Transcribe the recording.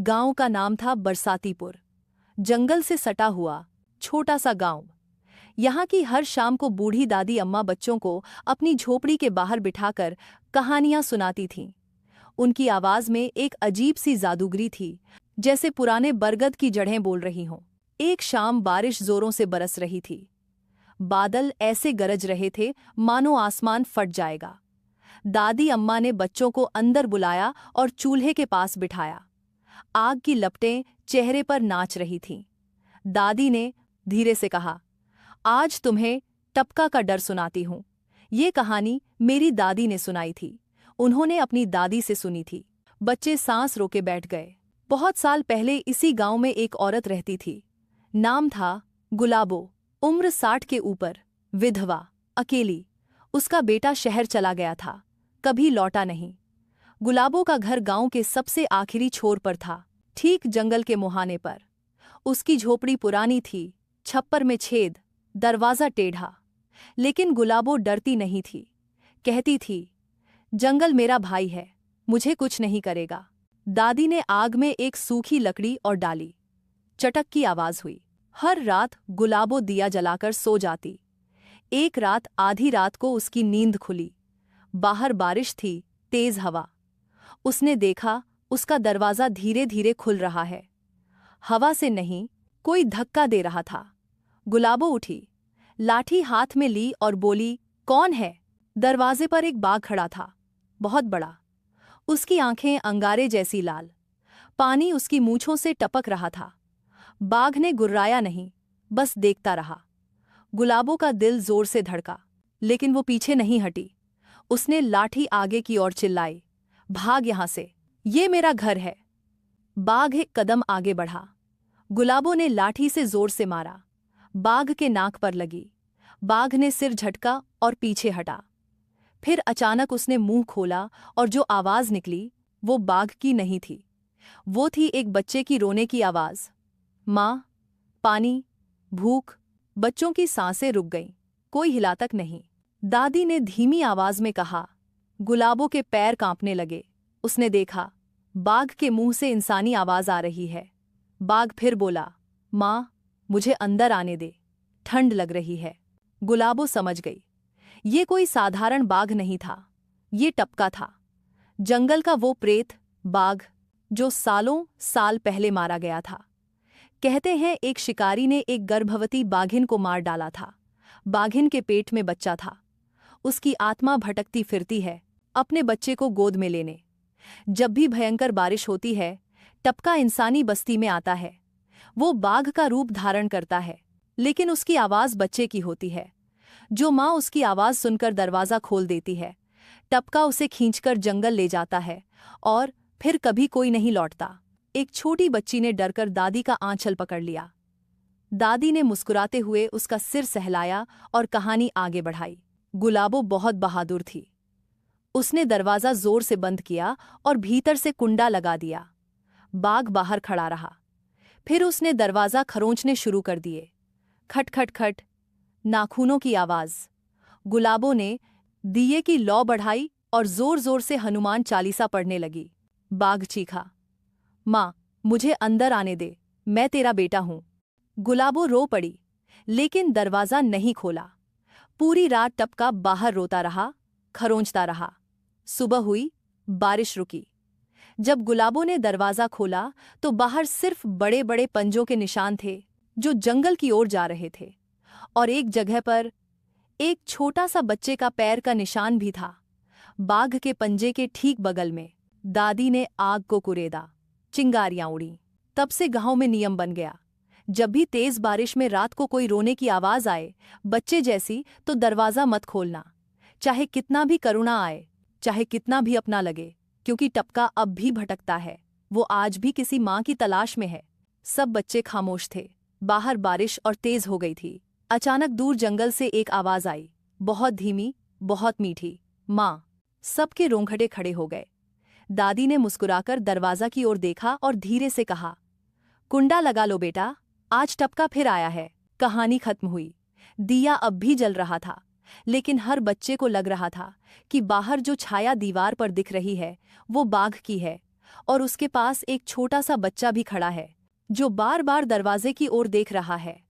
गांव का नाम था बरसातीपुर। जंगल से सटा हुआ छोटा सा गांव। यहाँ की हर शाम को बूढ़ी दादी अम्मा बच्चों को अपनी झोपड़ी के बाहर बिठाकर कहानियां सुनाती थीं। उनकी आवाज में एक अजीब सी जादूगरी थी, जैसे पुराने बरगद की जड़ें बोल रही हों। एक शाम बारिश जोरों से बरस रही थी। बादल ऐसे गरज रहे थे मानो आसमान फट जाएगा। दादी अम्मा ने बच्चों को अंदर बुलाया और चूल्हे के पास बिठाया। आग की लपटें चेहरे पर नाच रही थीं। दादी ने धीरे से कहा, आज तुम्हें टपका का डर सुनाती हूं। ये कहानी मेरी दादी ने सुनाई थी। उन्होंने अपनी दादी से सुनी थी। बच्चे सांस रोके बैठ गए। बहुत साल पहले इसी गांव में एक औरत रहती थी। नाम था गुलाबो। उम्र 60 के ऊपर, विधवा, अकेली। उसका बेटा शहर चला गया था, कभी लौटा नहीं। गुलाबो का घर गांव के सबसे आखिरी छोर पर था, ठीक जंगल के मुहाने पर। उसकी झोपड़ी पुरानी थी, छप्पर में छेद, दरवाजा टेढ़ा। लेकिन गुलाबो डरती नहीं थी। कहती थी, जंगल मेरा भाई है, मुझे कुछ नहीं करेगा। दादी ने आग में एक सूखी लकड़ी और डाली। चटक की आवाज हुई। हर रात गुलाबो दिया जलाकर सो जाती। एक रात आधी रात को उसकी नींद खुली। बाहर बारिश थी, तेज हवा। उसने देखा, उसका दरवाजा धीरे धीरे खुल रहा है। हवा से नहीं, कोई धक्का दे रहा था। गुलाबो उठी, लाठी हाथ में ली और बोली, कौन है? दरवाजे पर एक बाघ खड़ा था, बहुत बड़ा। उसकी आंखें अंगारे जैसी लाल। पानी उसकी मूंछों से टपक रहा था। बाघ ने गुर्राया नहीं, बस देखता रहा। गुलाबो का दिल जोर से धड़का, लेकिन वो पीछे नहीं हटी। उसने लाठी आगे की ओर चिल्लाई, भाग यहां से, ये मेरा घर है। बाघ एक कदम आगे बढ़ा। गुलाबो ने लाठी से जोर से मारा। बाघ के नाक पर लगी। बाघ ने सिर झटका और पीछे हटा। फिर अचानक उसने मुंह खोला और जो आवाज निकली वो बाघ की नहीं थी। वो थी एक बच्चे की रोने की आवाज। माँ, पानी, भूख। बच्चों की सांसें रुक गईं, कोई हिला तक नहीं। दादी ने धीमी आवाज में कहा। गुलाबो के पैर कांपने लगे। उसने देखा, बाघ के मुंह से इंसानी आवाज आ रही है। बाघ फिर बोला, माँ, मुझे अंदर आने दे, ठंड लग रही है। गुलाबो समझ गई, ये कोई साधारण बाघ नहीं था, ये टपका था। जंगल का वो प्रेत बाघ जो सालों साल पहले मारा गया था। कहते हैं एक शिकारी ने एक गर्भवती बाघिन को मार डाला था। बाघिन के पेट में बच्चा था। उसकी आत्मा भटकती फिरती है, अपने बच्चे को गोद में लेने। जब भी भयंकर बारिश होती है, टपका इंसानी बस्ती में आता है। वो बाघ का रूप धारण करता है, लेकिन उसकी आवाज बच्चे की होती है। जो माँ उसकी आवाज सुनकर दरवाजा खोल देती है, टपका उसे खींचकर जंगल ले जाता है और फिर कभी कोई नहीं लौटता। एक छोटी बच्ची ने डरकर दादी का आंचल पकड़ लिया। दादी ने मुस्कुराते हुए उसका सिर सहलाया और कहानी आगे बढ़ाई। गुलाबो बहुत बहादुर थी। उसने दरवाजा जोर से बंद किया और भीतर से कुंडा लगा दिया। बाघ बाहर खड़ा रहा। फिर उसने दरवाजा खरोंचने शुरू कर दिए। खट खट खट, नाखूनों की आवाज। गुलाबो ने दिए की लौ बढ़ाई और जोर जोर से हनुमान चालीसा पढ़ने लगी। बाघ चीखा, माँ, मुझे अंदर आने दे, मैं तेरा बेटा हूं। गुलाबो रो पड़ी, लेकिन दरवाजा नहीं खोला। पूरी रात टपका बाहर रोता रहा, खरोंचता रहा। सुबह हुई, बारिश रुकी। जब गुलाबो ने दरवाजा खोला तो बाहर सिर्फ बड़े बड़े पंजों के निशान थे जो जंगल की ओर जा रहे थे, और एक जगह पर एक छोटा सा बच्चे का पैर का निशान भी था, बाघ के पंजे के ठीक बगल में। दादी ने आग को कुरेदा, चिंगारियां उड़ी। तब से गांव में नियम बन गया, जब भी तेज बारिश में रात को कोई रोने की आवाज आए, बच्चे जैसी, तो दरवाजा मत खोलना, चाहे कितना भी करुणा आए, चाहे कितना भी अपना लगे, क्योंकि टपका अब भी भटकता है। वो आज भी किसी माँ की तलाश में है। सब बच्चे खामोश थे। बाहर बारिश और तेज हो गई थी। अचानक दूर जंगल से एक आवाज आई, बहुत धीमी, बहुत मीठी, माँ। सबके रोंगटे खड़े हो गए। दादी ने मुस्कुराकर दरवाजा की ओर देखा और धीरे से कहा, कुंडा लगा लो बेटा, आज टपका फिर आया है। कहानी खत्म हुई। दिया अब भी जल रहा था, लेकिन हर बच्चे को लग रहा था कि बाहर जो छाया दीवार पर दिख रही है वो बाघ की है, और उसके पास एक छोटा सा बच्चा भी खड़ा है जो बार बार दरवाजे की ओर देख रहा है।